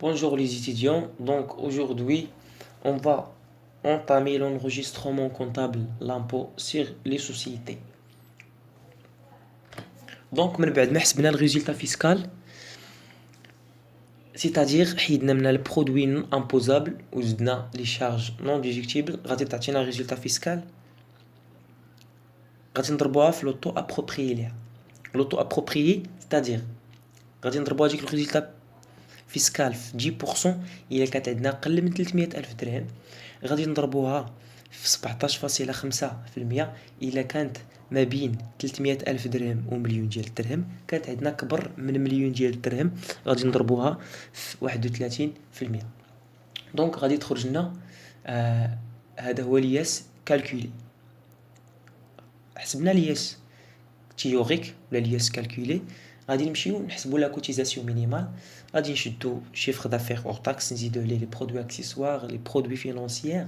Bonjour les étudiants, donc aujourd'hui on va entamer l'enregistrement comptable, l'impôt sur les sociétés. Donc من بعد ما حسبنا الريزلtat fiscal, c'est-à-dire حيدنا من البرودوي imposable وزدنا les charges non déductibles غادي تعطينا résultat fiscal غادي نضربوها في لوطو approprié ليها. لوطو approprié c'est-à-dire غادي نضربو هاديك الريزلtat فيسكال في 10% الا كانت عندنا اقل من 300 الف درهم، غادي نضربوها في 17.5% الا كانت ما بين 300 الف درهم ومليون ديال الدرهم. كانت عندنا كبر من مليون ديال الدرهم غادي نضربوها في 31%. دونك غادي تخرج لنا هذا هو لياس كالكولي. حسبنا لياس تيوريك ولا لياس كالكولي، غادي نمشيو نحسبوا لا كوتيزاسيون مينيمال. غادي نشدو شيفر دافير اور تاكس، نزيدو ليه لي برودوي اكسيسوار، لي برودوي فينانسيير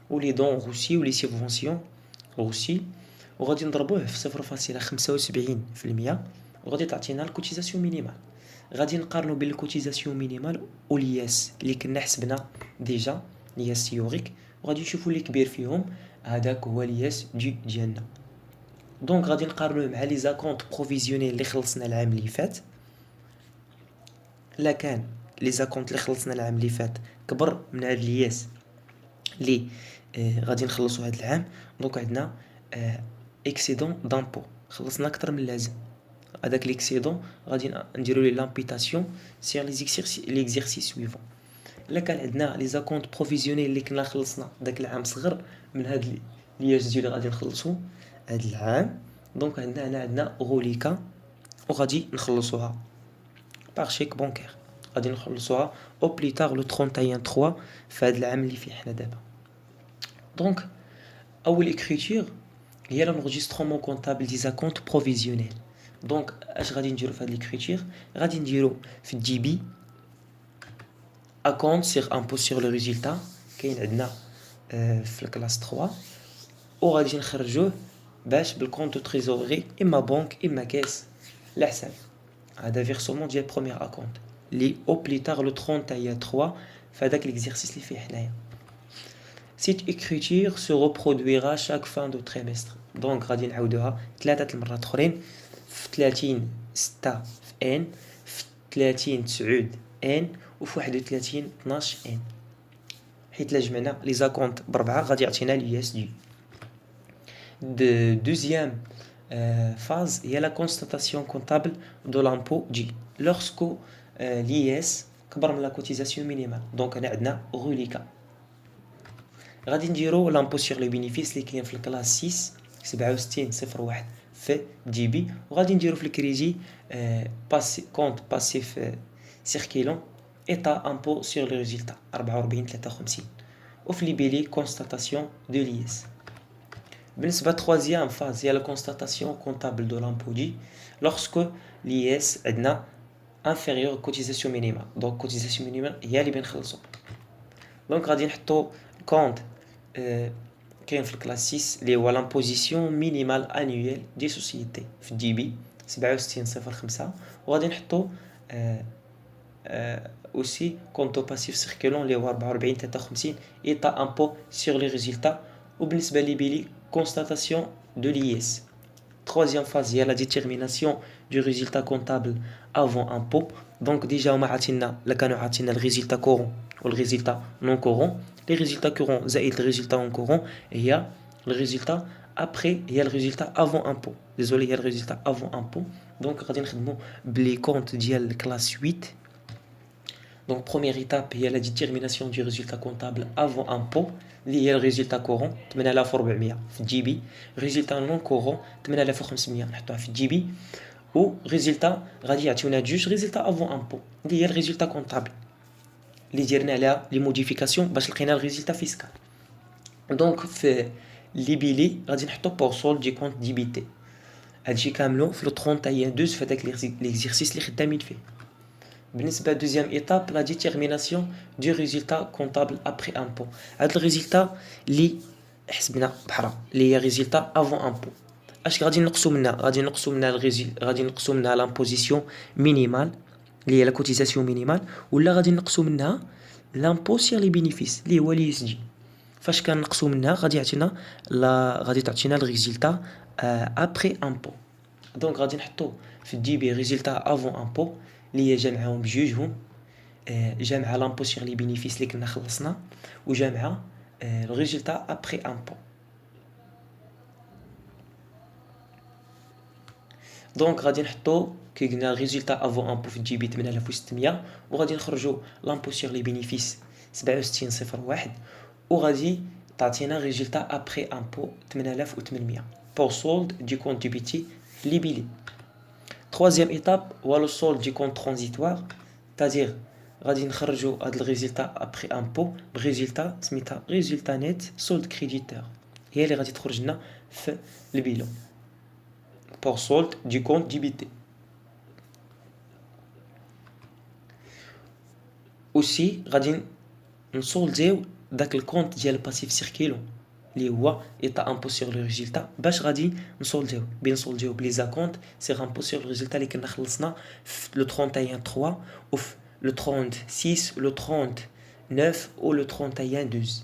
و لي دون روسي و لي سيفونسيون روسي، وغادي نضربوه في 0.75% وغادي تعطينا الكوتيزاسيون مينيمال. غادي نقارنو بين الكوتيزاسيون مينيمال و لياس اللي كنا حسبنا ديجا لياس تيوريك، وغادي نشوفو اللي كبير فيهم هذاك هو لياس ديالنا. دونك غادي نقارنوه مع لي زاكونط بروفيزيونيل اللي خلصنا العام اللي فات. لا كان لي زاكونط اللي خلصنا العام اللي فات كبر من هاد لياس اللي غادي نخلصوا هاد العام، دونك عندنا اكسيدون دامبو خلصنا اكثر من اللازم. هذاك ليكسيدون غادي نديرو ليه لامبيتاسيون سير لي زيكسيرسيس سويفون. الا كان عندنا لي زاكونط بروفيزيونيل اللي كنا خلصنا داك العام صغر من هاد لياس ديال اللي غادي نخلصوا هاد العام، دونك عندنا غوليكا وغادي نخلصوها باغ شيك بونكير. غادي نخلصوها او بليتار لو 31/3 في هاد العام اللي فيه حنا دابا. دونك اول اكريتور هي لونجسترومون كونطابل دي زاكونط بروفيزيونيل. دونك اش غادي نديرو في هاد ليكريتور؟ غادي نديرو في الجي بي اكونت سيغ امبو سيغ لو ريزولتا، كاين عندنا في الكلاس 3، وغادي نخرجوه باش بالكونط دو تريزوري اما بنك اما كاس الحساب. هذا فيرسومون ديال بروميير اكونت لي او بليتار لو 31/3 في هذاك ليكزيرسيس اللي فيه حنايا. Cette écriture se reproduira chaque fin de trimestre. دونك غادي نعاودوها 3 المرات اخرين في 30 6 في ان، في 30 9 ان، وفي 31 12 ان، حيت لا جمعنا لي زاكونط بربعه غادي يعطينا لياس دي. Deuxième phase, il y a la constatation comptable de l'impôt J. Lorsque l'IS كبر من la cotisation minimale. Donc on a reliquat. غادي نديرو l'impôt sur les bénéfices اللي كاين في الكلاس 6 6701 في جي بي، وغادي نديرو في الكريدي باسي كونت باسيف سيركيلون ايتا امبو سور لي ريزولتا 44 53، وفي لي بيلي كونستاتاسيون دو ليس. بالنسبة troisième phase, il y a la constatation comptable de l'impôt dit lorsque l'IS عندنا inférieur aux cotisations minimales. Donc cotisation minimale هي اللي بنخلصو. دونك غادي نحطو compte كاين في الكلاس 6 اللي هو l'imposition minimale annuelle des sociétés في الجي بي 6705، وغادي نحطو aussi compte passif circulant اللي هو 44 53 état impôt sur les résultats. وبالنسبة لي بيلي constatation de l'IS. Troisième phase, il y a la détermination du résultat comptable avant impôt. Donc déjà on a le résultat courant ou le résultat non courant. Les résultats courants زائد le résultat non courant, et il y a le résultat après, il y a le résultat avant impôt. Désolé, il y a le résultat avant impôt. Donc غادي نخدمو بلي compte ديال classe 8. Donc première étape, il y a la détermination du résultat comptable avant impôt اللي هي الريزلتا كورون 8400 في الجي بي، ريزلتا نون كورون 8500 نحطوها في الجي بي، و ريزلتا غادي يعطيونا جوج ريزلتا افون امبو اللي هي الريزلتا كونطابل اللي درنا عليها لي موديفيكاسيون باش لقينا الريزلتا فيسكال. دونك في لي بيلي غادي نحطو بور سول دي كونت ديبيتي، هادشي كاملو في لو 31/12 في هذاك ليكزيرسيس اللي خدامين فيه. بالنسبة deuxième étape, la détermination du résultat comptable après impôt. هذا الريزلتا اللي حسبنا بحرا اللي هي ريزلتا avant impôt. اش غادي نقصو منها؟ غادي نقصو منها الريزل، غادي نقصو منها لامبوزيسيون مينيمال اللي هي لا كوتيزاسيون مينيمال، ولا غادي نقصوا منها لامبو سيغ لي بينيفيس اللي هو لي اس جي. فاش كنقصوا منها غادي يعطينا غادي تعطينا الريزلتا ابري امبو. دونك غادي نحطو في الدي بي ريزلتا افون امبو اللي هي جامعهم بجوجهم، جامعه لامبو سيغ لي بينيفيس اللي كنا خلصنا، وجامعه الريزلتا ابري امبو. دونك غادي نحطو كي قلنا ريزلتا افون امبو في الجي بي 8600، وغادي نخرجوا لامبو سيغ لي بينيفيس 6701، وغادي تعطينا ريزلتا ابري امبو 8800 pour solde du compte débité libellé. Troisième étape هو لو solde du compte transitoire، c'est-à-dire غادي نخرجوا هاد الريزلتا ابري امبو بريزلتا سميتها ريزلتا نت solde créditeur، هي اللي غادي تخرج لنا في البيلون pour solde du compte débité. aussi غادي نسولديو داك الكونت ديال الباسيف سيركيلون اللي هو ايطا امبو سيغ لو ريزلتا. باش غادي نسولديو بلي زاكونت سيغ امبو سيغ لو ريزلتا اللي كنا خلصنا في لو 31 3 وفي لو 36 لو 39 و لو 31 12.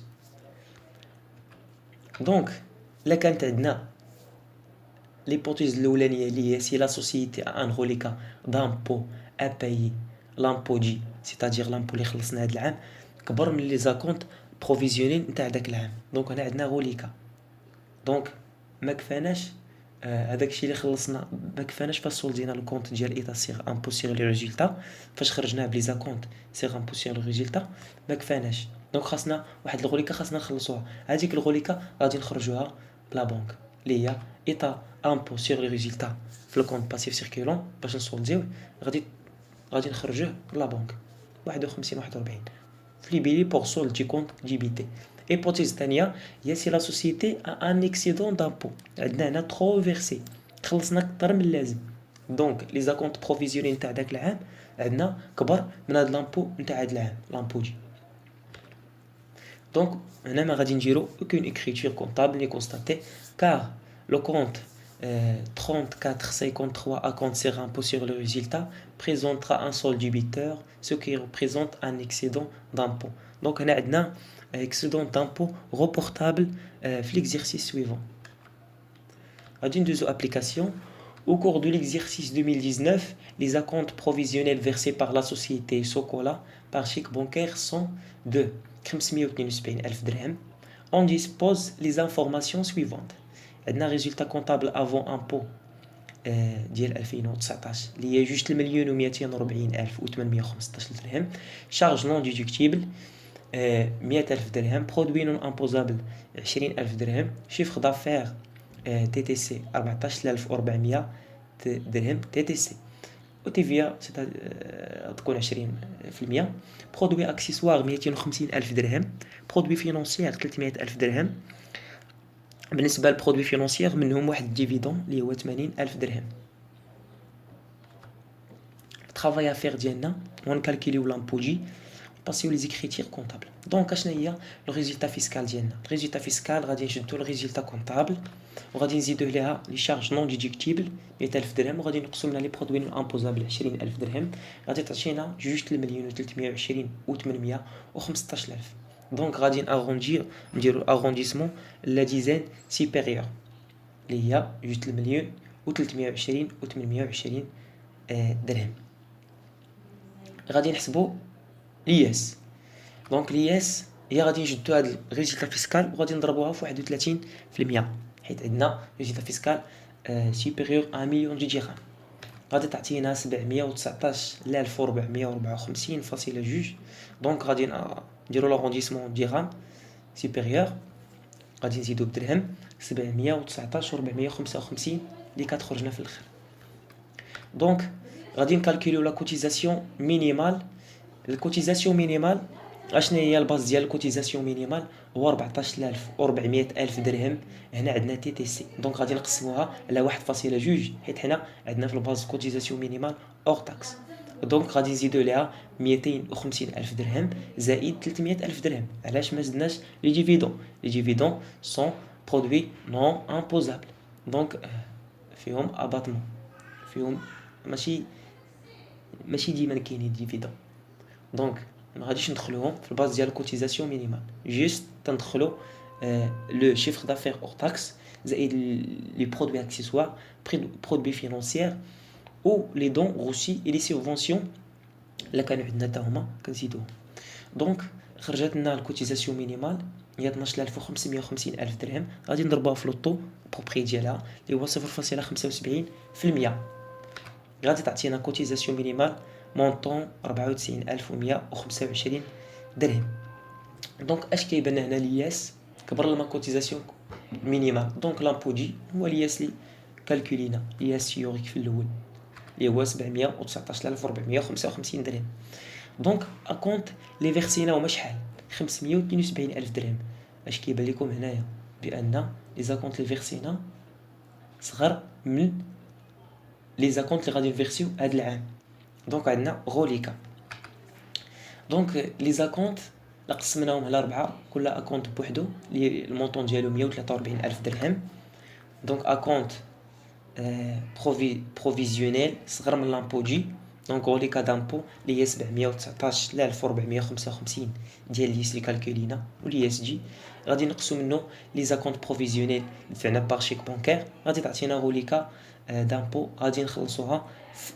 دونك الا كانت عندنا ليبوتيز الاولانيه اللي هي سي لا سوسيتي ان غوليكا دامبو ا بايي لامبو دي سيتادير لامبو اللي خلصنا هاد العام كبر من لي زاكونت بروفيزيونيل نتاع داك العام. دونك هنا عندنا غوليكا، دونك ما كفاناش هذاك الشيء اللي خلصنا ما كفاناش فاش سولدينا الكونت ديال ايطا سيغ امبو سيغ لي ريزلتا، فاش خرجناه بلي زاكونت سيغ امبو سيغ لي ريزلتا ما كفاناش. دونك خاصنا واحد الغوليكا خاصنا نخلصوها، هذيك الغوليكا غادي نخرجوها بلا بنك اللي هي ايطا امبو سيغ لي ريزلتا في الكونت باسيف سيركيلون. باش نسولديوه غادي نخرجوه بلا بنك 51 41 في لي بيلي بور سولد دي كونت ديبيتي. ايبوتيز الثانيه هي سي لا سوسيتي ان اكسيدون دامبو، عندنا هنا ترو فيرسي خلصنا اكثر من اللازم، دونك لي زاكونت بروفيزيونيل نتاع داك العام عندنا كبر من هاد لامبو نتاع هاد العام لامبو دي. دونك هنا ما غادي نديرو aucune écriture comptable ni constatée car le compte 3453 à compte sur impôt sur le résultat présentera un solde débiteur, ce qui représente un excédent d'impôt. Donc on a un excédent d'impôt reportable l'exercice suivant. Une deuxième application. Au cours de l'exercice 2019, les acomptes provisionnels versés par la société Sokola par chèque bancaire sont de 572,000 dirhams. On dispose les informations suivantes. عندنا ريزولتا كونطابل افون امبو ديال 2019 اللي هي 2,240,815 درهم. شارج نون ديدكتيبل 100,000 درهم. برودوي نون امبوزابل 20,000 درهم. شيفر دافير تي تي سي 14,400 درهم تي تي سي، و تي فيا تكون 20%. برودوي اكسسوار 250,000 درهم. برودوي فينونسيير 300,000 درهم. بالنسبه للبرودوي فينونسيير منهم واحد الديفيدون اللي هو 80,000 درهم. الترافاي افير ديالنا ونكالكيليو لامبو جي باسيو لي زيكريتير كونطابل. دونك اشنا هي لو ريزولتا فيسكال ديالنا؟ الريزولتا فيسكال غادي نشدو الريزولتا كونطابل وغادي نزيدو ليها لي شارج نون ديدكتيبل 100,000 درهم، وغادي نقسم لها لي برودوي نون امبوزابل 20,000 درهم، غادي تعطينا 2,320,815. دونك غادي نديرو اغونديسمون لا ديزين سيبيريور اللي هي 2,320,820 درهم. غادي نحسبو لياس. دونك لياس هي غادي نجدو هاد الريزولتا فيسكال وغادي نضربوها في 31%، حيت عندنا ريزولتا فيسكال سيبيريور 1 مليون درهم. غادي تعطينا 719,454.2. دونك غادي نديرو لاغونديسمون درهم سيبيريور، غادي نزيدو بدرهم 719,455 اللي كتخرجنا في الاخر. دونك غادي نكالكوليو لا كوتيزاسيون مينيمال. الكوتيزاسيون مينيمال اشنا هي الباز ديال الكوتيزاسيون مينيمال؟ هو 14,400 درهم. هنا عندنا تي تي سي، دونك غادي نقسموها على 1.2 حيت حنا عندنا في الباز كوتيزاسيون مينيمال اور تاكس. دونك غادي نزيدو ليها 250,000 درهم زائد 300,000 درهم. علاش ما زدناش لي ديفيدون؟ لي ديفيدون سون برودوي نون امبوزابل، دونك فيهم اباتمون، فيهم ماشي ماشي ديما كاينين ديفيدون. دونك ما غاديش ندخلوهم في الباز ديال الكوتيزاسيون مينيمال، جيست تندخلو لو شيفر دافير اور تاكس زائد لي برودوي اكسيسوار برودوي فينونسيير او لي دون روسي اي لي سوبفونسيون الا كانوا عندنا حتى هما كنزيدوهم. دونك خرجت لنا الكوتيزاسيون مينيمال هي 12550 الف درهم، غادي نضربوها في لوطو بروبري ديالها اللي هو 0.75%، غادي تعطينا كوتيزاسيون مينيمال مونطون 94125 درهم. دونك اش كيبان هنا لياس كبر لنا كوتيزاسيون مينيمال. دونك لامبودي هو لياس لي كالكولينا لياس تيوريك في الاول اللي هو 719455 درهم. دونك اكونت لي فيرسينا هما شحال؟ 572 الف درهم. اش كيبان لكم هنايا؟ بان لي زاكونت لي فيرسينا صغر من لي زاكونت اللي غادي نفيرسيو هاد العام. دونك عندنا غوليكا. دونك لي زاكونت لا قسمناهم على 4، كل اكونت بوحدو اللي المونطون ديالو 143 الف درهم. دونك اكونت بروفيزيونيل صغر من لامبوجي. دونك غوليكا دامبو اللي هي 719455 ديال ليس اللي كالكولينا وليس جي غادي نقصو منه لي زاكونت بروفيزيونيل دفعنا باغ شيك بانكير، غادي تعطينا غوليكا دامبو غادي نخلصوها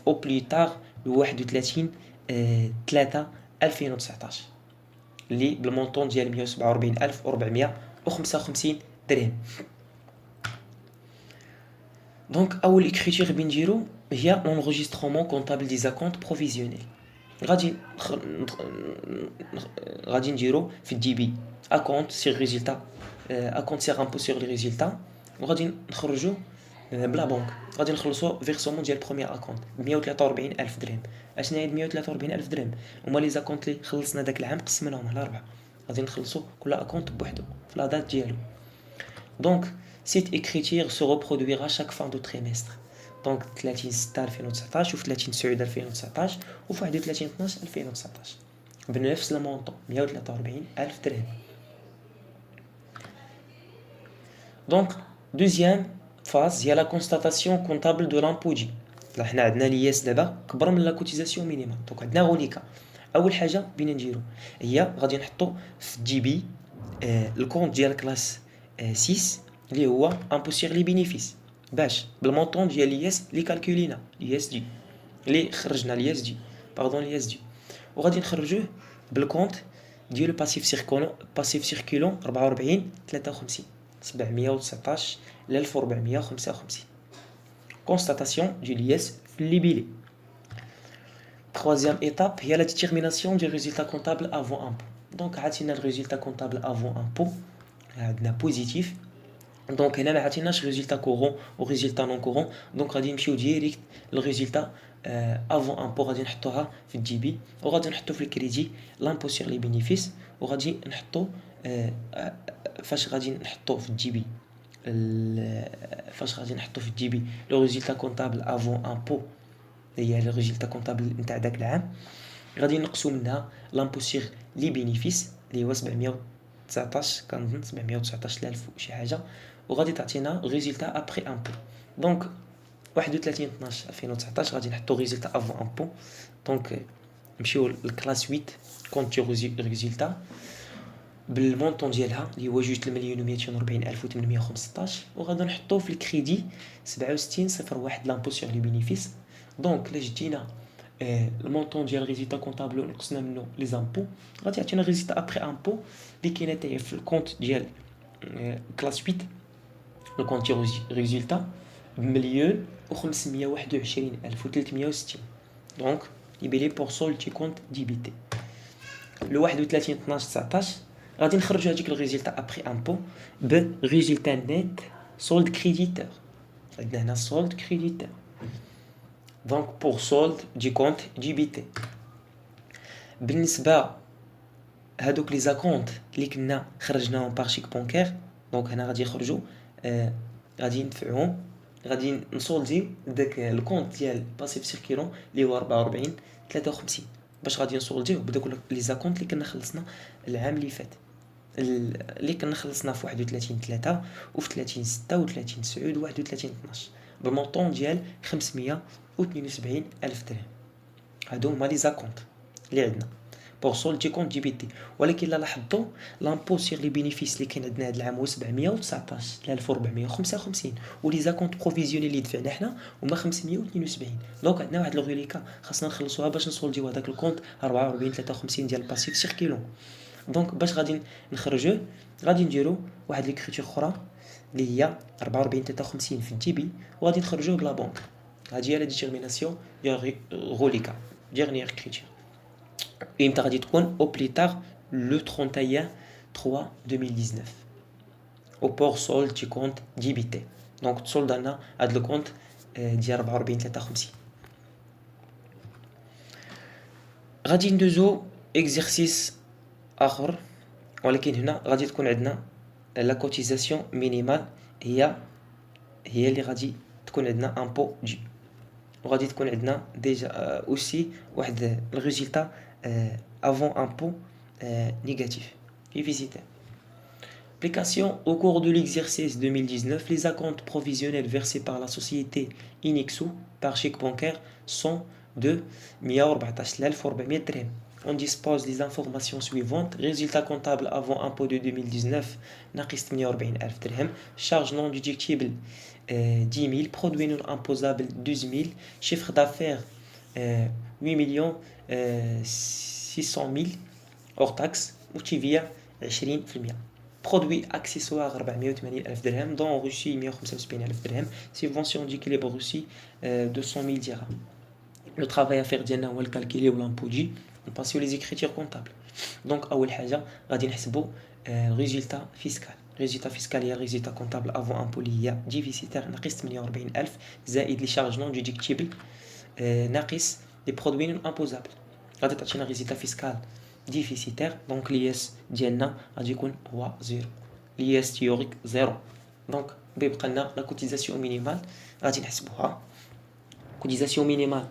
او بلي تار ل 31 3 2019 اللي بالمونطون ديال 147455 درهم. دونك اول اكريتير بنديرو هي l'enregistrement comptable des acomptes provisionnels. غادي نديرو في الدي بي اكونت سير ريزولتا، اكونت سير امبو سير لي ريزولتا، وغادي نخرجو بلا بنك. غادي نخلصو فيرسومون ديال بروميير اكونت 143 الف درهم. اشنا هي 143 الف درهم؟ هما لي زاكونت اللي خلصنا داك العام قسمناهم على 4، غادي نخلصو كل اكونت بوحدو في لا دات ديالو. دونك cette écriture se reproduira chaque fin de trimestre. دونك 30 6 2019 و 30 9 2019 و 31 12 2019 بنفس المونطون 143 الف درهم. دونك دوزيام فاز هي لا كونستاتاسيون كونطابل دو لامبودي. حنا عندنا لياس دابا كبر من لا كوتيزاسيون مينيمال. دونك عندنا غوليكا. اول حاجه بينا نديرو هي غادي نحطو في الجي بي الكونت ديال كلاس 6 اللي هو امبو سير لي بينيفيس باش بالمونطون ديال لياس لي كالكولينا لياس دي اللي خرجنا لياس دي باردون لياس دي، وغادي نخرجوه بالكونت ديال باسيف سيركولون 44 53 719 ل 1455 كونستاتاسيون دو لياس في لي بيلي. troisième étape هي la détermination du résultat comptable avant impôt. دونك عطينا الريزولتا كونطابل avant impôt عندنا بوزيتيف. دونك هنا ما عطيناش ريزولتا كورون و ريزولتا نون كورون، دونك غادي نمشيو ديريكت للريزولتا افون امبو. غادي نحطوها في الجي بي وغادي نحطو في الكريدي لامبو سير لي بينيفيس، وغادي نحطو فاش غادي نحطو في الجي بي فاش غادي نحطو في الجي بي لو ريزولتا كونطابل افون امبو هي الريزولتا كونطابل نتاع داك العام. غادي نقصو منها لامبو سير لي بينيفيس اللي هو 719 كنظن 719 الف وشي حاجه، وغادي تعطينا ريزولتا ابري امبو. دونك 31 12 2019 غادي نحطو ريزولتا افون امبو. دونك نمشيو للكلاس 8 كونتي ريزولتا بالمونطون ديالها اللي هو 2,240,815 وغادي نحطو في الكريدي 6701 لامبو سير لي بينيفيس. دونك لا جدينا المونطون ديال ريزولتا كونطابل نقصنا منه لي زامبو غادي يعطينا ريزولتا ابري امبو اللي كاينه حتى في الكونت ديال كلاس 8 الكونتي ريزولتا بمليون و521,360. دونك يبيلي بور سولتي كونت ديبيتي لو 31 12 19 غادي نخرجوا هذيك الريزولتا ابري امبو بريزولتا نيت سولد كريديتور. عندنا هنا سولد كريديتور. دونك بور سولد دي كونت ديبيتي بالنسبه هادوك لي زاكونت اللي كنا خرجناهم باغ شيك بانكير. دونك هنا غادي يخرجوا غادي ندفعوهم، غادي نسولديو داك الكونت ديال باسيف سيركيلون اللي هو 44 53 باش غادي نسولديو بداك لي زاكونت اللي كنا خلصنا العام اللي فات اللي كنا خلصنا في 31 3 و في 30 6 و 30 9 و 31 12 بالمونطون ديال 572 الف درهم. هادو هما لي زاكونت اللي عندنا بور سولتي كونت جي بي تي. ولكن الا لاحظتوا لامبو سيغ لي بينيفيس اللي كاين عندنا هاد العام هو 719 ولي زاكونت بروفيزيونيل اللي دفعنا حنا هما 572. دونك عندنا واحد لوغيليكا خاصنا نخلصوها باش نسولديو هذاك الكونت 44 53 ديال الباسيف سيركيلون. دونك باش غادي نخرجوه غادي نديرو واحد ليكريتور اخرى اللي هي 44 53 في الجي بي وغادي نخرجوه بلا بونك. هادي هي لا ديتيرميناسيون ديال غوليكا ديرنيير كريتير. امتى غادي تكون او بلي تار لو 31 3 2019 au port solde du compte DBT. دونك تسولد لنا هاد لو كونت ديال 44 53. غادي ندوزو اكزرسيس اخر ولكن هنا غادي تكون عندنا لا كوتيزاسيون مينيمال هي اللي غادي تكون عندنا ان بو جي وغادي تكون عندنا ديجا اوسي واحد الريزلتا avant un pot négatif. Déficitaire. Application au cours de l'exercice 2019, les acomptes provisionnels versés par la société Inexo par chèque bancaire sont de 114,400 dirhams. On dispose des informations suivantes. Résultat comptable avant impôt de 2019, ناقص 48,000 dirhams. Charge non déductible 10 000. Produit non imposable 12 000. Chiffre d'affaires 8 millions 600 000 hors taxe وتيفيا 20%. Produit accessoire 480,000 dirhams dont reçu 175,000 dirhams. Subvention d'équilibre reçu 200 000 dirhams. Le travail à faire ديالنا هو الكالكيلي والامبو جي نباسيو لي زيكريتير كونطابل. دونك اول حاجه غادي نحسبوا ريزولتا فيسكال. ريزولتا فيسكال هي ريزولتا كونطابل افون امبو اللي هي ديفيسيتير ناقص 48,000 زائد لي شارج نون ديدكتيبل ناقص لي برودوي نون امبوزابل. غادي تعطينا ريزولتا فيسكال ديفيسيتير دونك لياس ديالنا غادي يكون هو زيرو. لياس تيوريك زيرو. دونك بيبقى لنا لا كوتيزاسيون مينيمال غادي نحسبوها. كوتيزاسيون مينيمال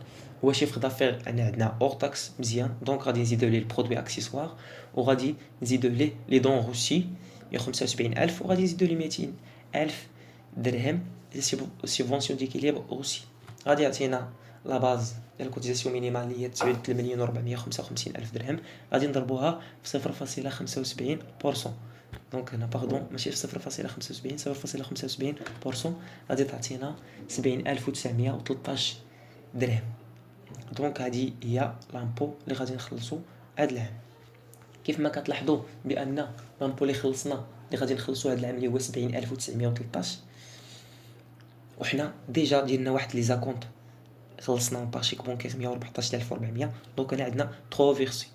هو شيفر دافير عندنا اور تاكس مزيان. دونك غادي نزيدو ليه البرودوي اكسيسوار وغادي نزيدو ليه لي دون روسي 175,000 وغادي نزيدو ليه 200,000 درهم سيبونسيون ديكيليبر روسي. غادي يعطينا لا باز ديال الكوتيزاسيون مينيمال اللي هي 3,455,000 درهم. غادي نضربوها في 0.75%. دونك هنا باردون ماشي في 0.75 0.75% غادي تعطينا 70,913 درهم. دونك هذه هي لامبو اللي غادي نخلصو هذا العام. كيف ما كتلاحظوا بان لامبو اللي خلصنا اللي غادي نخلصو هذا العام اللي هو 70,913 وحنا ديجا ديرنا واحد لي زاكونط خلصنا باشيك بونكير 114,400. دونك هنا عندنا 3 فيرسي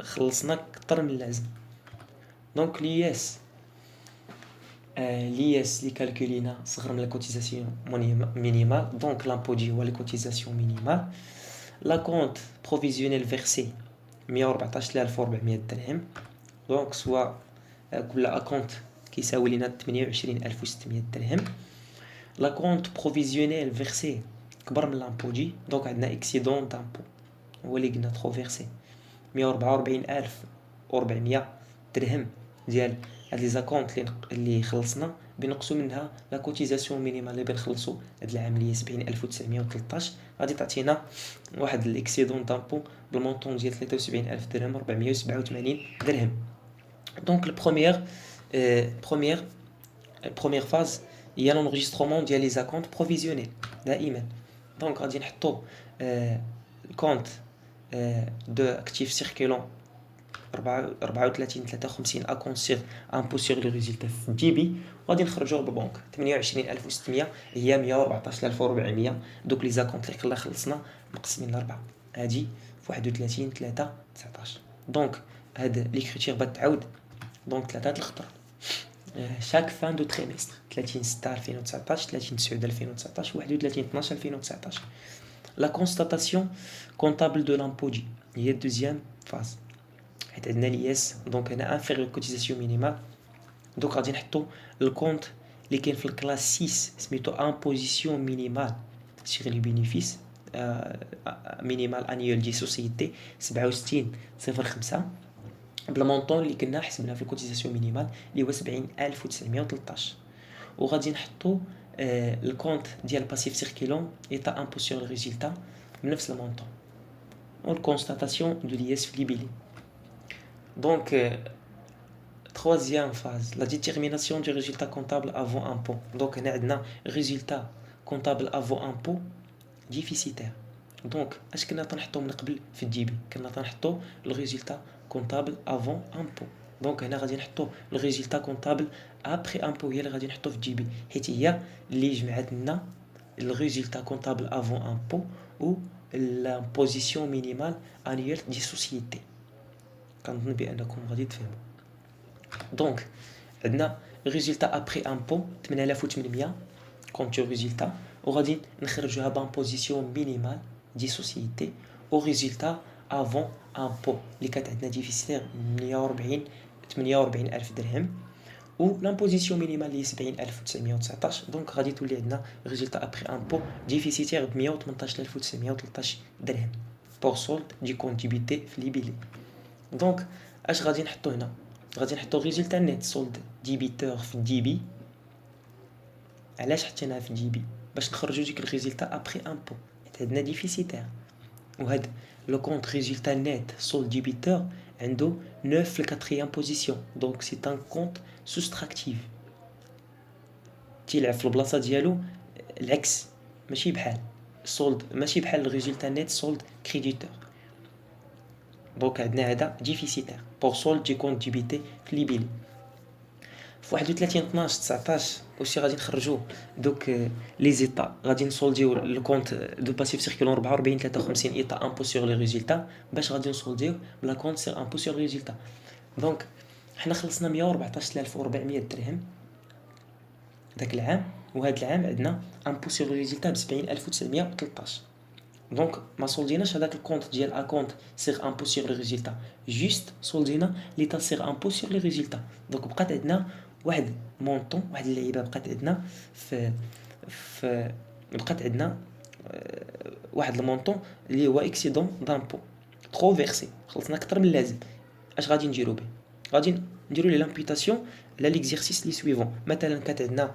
خلصنا اكثر من اللازم. دونك لياس اللي كالكولينا صغر من الكوتيزاسيون مينيمال. دونك لامبو دي هو الكوتيزاسيون مينيمال. لا كونت بروفيزيونيل فيرسي 114,400 درهم. دونك سوا كل اكونت كيساوي لنا 28,600 درهم. لا كونت بروفيزيونيل فيرسي كبر من لامبو دي. دونك عندنا اكسيدون دامبو هو اللي قلنا ترو فيرسي 144,400 درهم ديال هاد لي زاكونط اللي خلصنا بنقصوا منها لا كوتيزاسيون مينيمال اللي بنخلصوا هاد العام اللي 70,913. غادي تعطينا واحد الاكسيدون دامبو بالمونطون ديال 73,000 درهم 487 درهم. دونك première phase هي l'enregistrement ديال لي زاكونط بروفيزيونيل دائما. دونك غادي نحطوا الكونت دو اكتيف سيركيلون 34 اكونت سيغ امبو سيغ لي ريزولتا في جي بي وغادي نخرجوه بالبنك 28,600 هي 114,400. دوك لي زاكونط اللي خلصنا مقسمين لربعه هادي في 31 3 19. دونك هاد لي كريتير بتعاود دونك 3 الخطر chaque fin de trimestre 30 6 2019 30 9 2019 31 12 2019. La constatation comptable de l'impôt هي الدوزيام فاز حيت عندنا لياس دونك هنا انفيريور كوتيزاسيون مينيمال. دونك غادي نحطو الكونت اللي كاين في الكلاس 6 سميتو امبوزيسيون مينيمال سيغ لي بينيفيس مينيمال انيول دي سوسيتي 67,05 بلا مونطون اللي كنا حسبنا في الكوتيزاسيون مينيمال اللي هو 70,913. وغادي نحطو الكونت ديال باسيف سيركيلون ايتا امبو سور ريزولتا بنفس المونطون ou constatation de l'IS في libellé. Donc troisième phase, la détermination du résultat comptable avant impôt. Donc on a un résultat comptable avant impôt déficitaire. Donc اش كنا تنحطو من قبل في الجيبي؟ كنا تنحطو le résultat comptable avant impôt. دونك هنا غادي نحطو le résultat comptable après impôt هي اللي غادي نحطو في الجيبي، حيت هي اللي جمعت لنا le résultat comptable avant impôt ou l'imposition minimale annuelle des sociétés. كنظن بانكم غادي تفهموا. دونك عندنا résultat après impôt 8800 compte résultat وغادي نخرجوها بامبوزيسيون مينيمال دي سوسيتي او ريزولتا افون امبو اللي كانت عندنا ديفيسيتير 48 الف درهم و لامبوزيسيون مينيمال اللي 70919. دونك غادي تولي عندنا ريزولتا ابري امبو ديفيسيتير ب 118913 درهم بور سولد دي كونتيبيتي في ليبيلي. دونك اش غادي نحطو هنا؟ غادي نحطو ريزولتا نيت سولد ديبيتور في الديبي. علاش حطيناها في الجيبي؟ باش نخرجو ديك الريزولتا ابري امبو، حيت عندنا ديفيسيتير. وهاد لو كونت ريزولتا نيت سول ديبيتور عنده 9 في الكاتريام بوزيسيون، دونك سي ان كونت سوستراكتيف تيلعب في البلاصه ديالو العكس، ماشي بحال سولد، ماشي بحال الريزولتا نيت سولد كريديتور. دونك عندنا هذا ديفيسيتير بور سولد دي كونت ديبيتي في ليبيلي. في 31 12 19 aussi غادي نخرجوا دوك لي زيتا، غادي نسولديو لو كونت دو باسيف سيركولون 44 53 ايتا امبو سور لي ريزولتا باش غادي نسولديو بلا كونت سير امبو سور لي ريزولتا. دونك حنا خلصنا 114400 درهم داك العام، وهاد العام عندنا امبو سور لي ريزولتا ب 70913. دونك ما سولديناش هذاك الكونت ديال اكونت سير امبو سور لي ريزولتا، جوست سولدينا ليتا سير امبو سور لي ريزولتا. دونك بقات عندنا واحد مونطون، واحد اللعيبه بقات عندنا في بقات عندنا واحد المونطون اللي هو اكسيدون دامبو ترو فيرسي، خلصنا اكثر من اللازم. اش غادي نديرو به؟ غادي نديرو لي لامبيتاسيون على ليكزيرسيس لي سويفون. مثلا كانت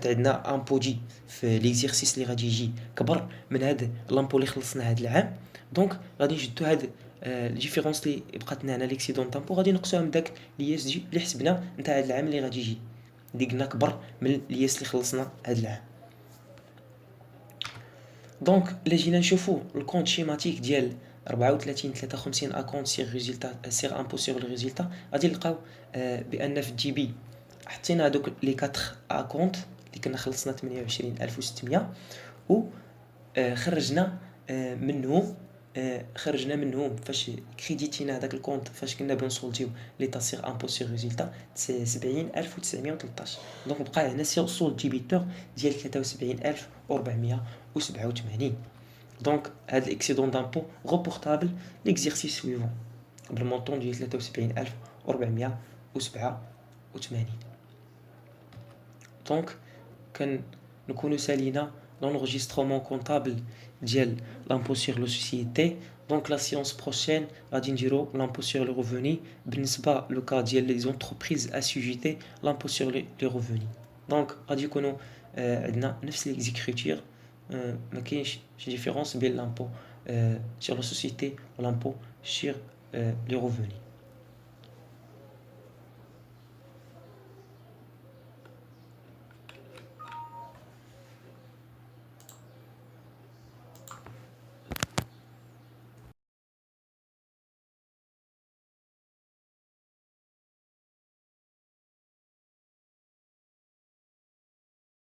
عندنا امبو جي في ليكزيرسيس اللي غادي يجي كبر من هذا لامبو اللي خلصنا هذا العام. دونك غادي نجدو هذا الديفيرونس اللي بقات لنا هنا ليكسيدون دامبو غادي نقسوها من داك لياس جي اللي حسبنا نتاع هذا العام اللي غادي يجي، اللي قلنا كبر من لياس اللي خلصنا هذا العام. دونك الا جينا نشوفوا الكونت شيماتيك ديال 34 53 اكونت سير ريزولتا سير امبو سير لي ريزولتا، غادي نلقاو بان في الجي بي حطينا هذوك لي 4 اكونت اللي كنا خلصنا 28600 و خرجنا منهم فاش كريديتينا هذاك الكونت فاش كنا بنسولديو لي تاسير امبو سير ريزولتا 70913. دونك بقى عندنا سولد ديبيتور ديال 73487. دونك هاد الاكسيدون دامبو غوبورتابل ليكزيرسيس سويفون بالمونطون ديال 73487. دونك نكونوا سالينا l'enregistrement comptable ديال l'impôt sur les sociétés. Donc la séance prochaine غادي نديرو l'impôt sur les revenus بالنسبه لو كا ديال les entreprises assujettées l'impôt sur les revenus. دونك غادي يكونوا عندنا نفس ليكزيكريتور، ما كاينش شي ديفيرونس بين l'impôt sur les sociétés و l'impôt sur les revenus.